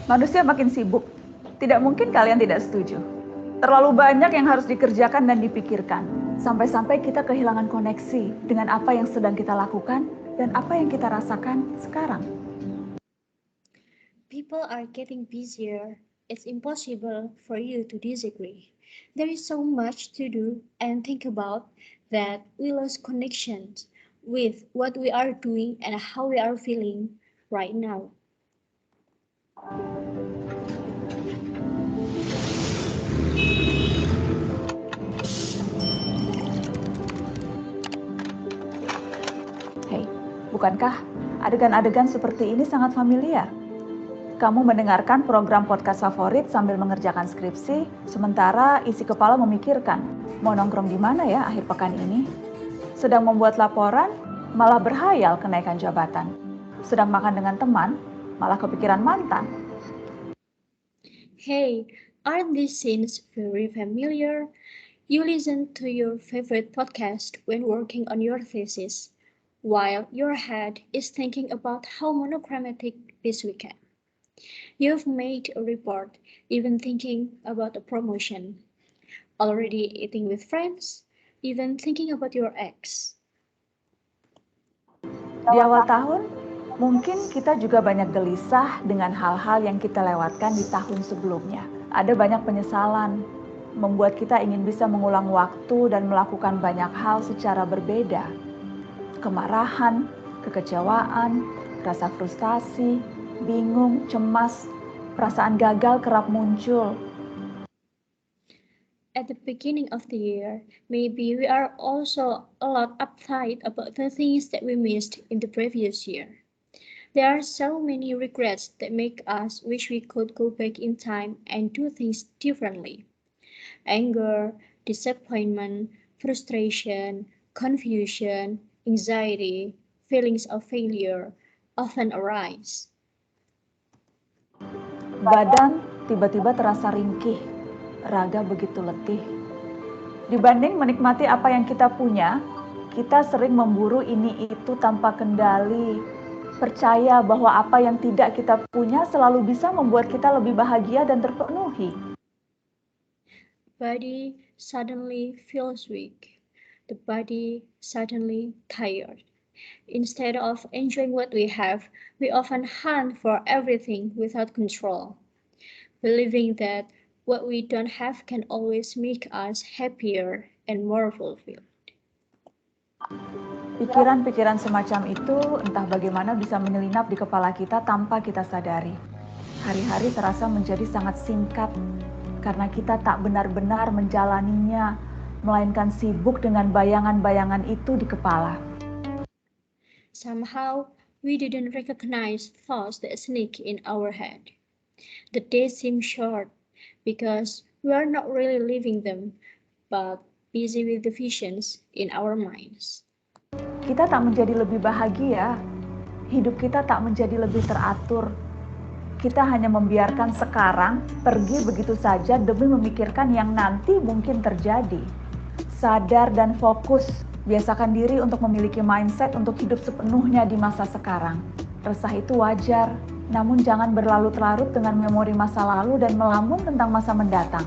Manusia makin sibuk. Tidak mungkin kalian tidak setuju. Terlalu banyak yang harus dikerjakan dan dipikirkan. Sampai-sampai kita kehilangan koneksi dengan apa yang sedang kita lakukan dan apa yang kita rasakan sekarang. People are getting busier. It's impossible for you to disagree. There is so much to do and think about that we lose connection with what we are doing and how we are feeling right now. Hei, bukankah adegan-adegan seperti ini sangat familiar? Kamu mendengarkan program podcast favorit sambil mengerjakan skripsi, sementara isi kepala memikirkan, mau nongkrong di mana ya akhir pekan ini? Sedang membuat laporan, malah berhayal kenaikan jabatan. Sedang makan dengan teman, malah kepikiran mantan. Hey, aren't these scenes very familiar? You listen to your favorite podcast when working on your thesis, while your head is thinking about how monochromatic this weekend. You've made a report, even thinking about a promotion, already eating with friends, even thinking about your ex. Di awal tahun, mungkin kita juga banyak gelisah dengan hal-hal yang kita lewatkan di tahun sebelumnya. Ada banyak penyesalan, membuat kita ingin bisa mengulang waktu dan melakukan banyak hal secara berbeda. Kemarahan, kekecewaan, rasa frustasi, bingung, cemas, perasaan gagal kerap muncul. At the beginning of the year, maybe we are also a lot uptight about the things that we missed in the previous year. There are so many regrets that make us wish we could go back in time and do things differently. Anger, disappointment, frustration, confusion, anxiety, feelings of failure often arise. Badan tiba-tiba terasa ringkih, raga begitu letih. Dibanding menikmati apa yang kita punya, kita sering memburu ini itu tanpa kendali. Percaya bahwa apa yang tidak kita punya selalu bisa membuat kita lebih bahagia dan terpenuhi. Body suddenly feels weak. The body suddenly tired. Instead of enjoying what we have, we often hunt for everything without control, believing that what we don't have can always make us happier and more fulfilled. Pikiran-pikiran semacam itu entah bagaimana bisa menyelinap di kepala kita tanpa kita sadari. Hari-hari terasa menjadi sangat singkat karena kita tak benar-benar menjalaninya, melainkan sibuk dengan bayangan-bayangan itu di kepala. Somehow, we didn't recognize thoughts that sneak in our head. The days seem short because we are not really living them, but busy with the visions in our minds. Kita tak menjadi lebih bahagia, hidup kita tak menjadi lebih teratur. Kita hanya membiarkan sekarang pergi begitu saja demi memikirkan yang nanti mungkin terjadi. Sadar dan fokus. Biasakan diri untuk memiliki mindset untuk hidup sepenuhnya di masa sekarang. Resah itu wajar, namun jangan berlarut-larut dengan memori masa lalu dan melamun tentang masa mendatang.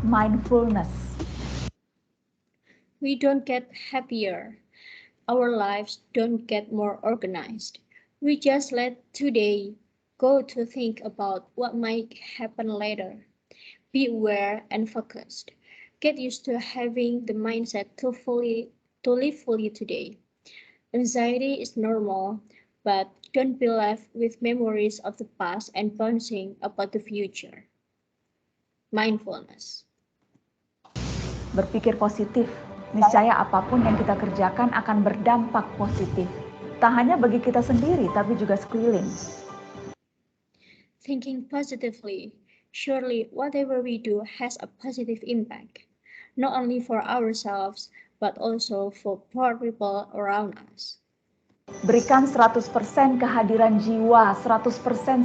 Mindfulness. We don't get happier. Our lives don't get more organized. We just let today go to think about what might happen later. Be aware and focused. Get used to having the mindset to live fully today. Anxiety is normal, but don't be left with memories of the past and bouncing about the future. Mindfulness. Berpikir positif, niscaya apapun yang kita kerjakan akan berdampak positif. Tak hanya bagi kita sendiri, tapi juga sekeliling. Thinking positively, surely whatever we do has a positive impact, not only for ourselves, but also for poor people around us. Berikan 100% kehadiran jiwa, 100%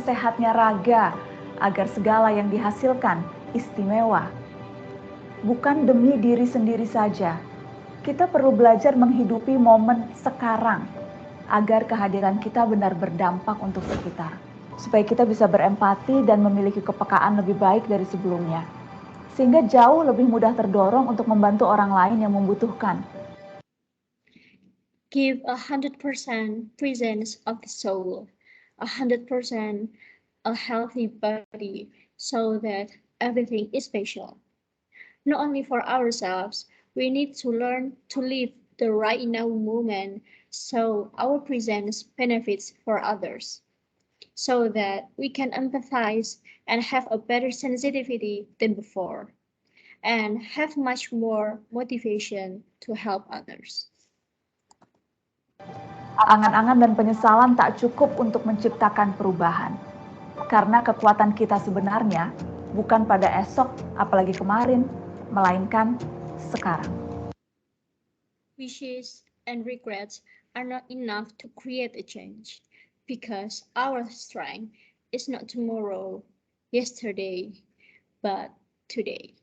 sehatnya raga, agar segala yang dihasilkan istimewa. Bukan demi diri sendiri saja, kita perlu belajar menghidupi momen sekarang, agar kehadiran kita benar berdampak untuk sekitar. supaya kita bisa berempati dan memiliki kepekaan lebih baik dari sebelumnya, sehingga jauh lebih mudah terdorong untuk membantu orang lain yang membutuhkan. Give 100% presence of the soul, 100% a healthy body, so that everything is special. Not only for ourselves, we need to learn to live the right now moment so our presence benefits for others, so that we can empathize and have a better sensitivity than before, and have much more motivation to help others. Angan-angan dan penyesalan tak cukup untuk menciptakan perubahan. Karena kekuatan kita sebenarnya bukan pada esok, apalagi kemarin, melainkan sekarang. Wishes and regrets are not enough to create a change, because our strength is not tomorrow, yesterday, but today.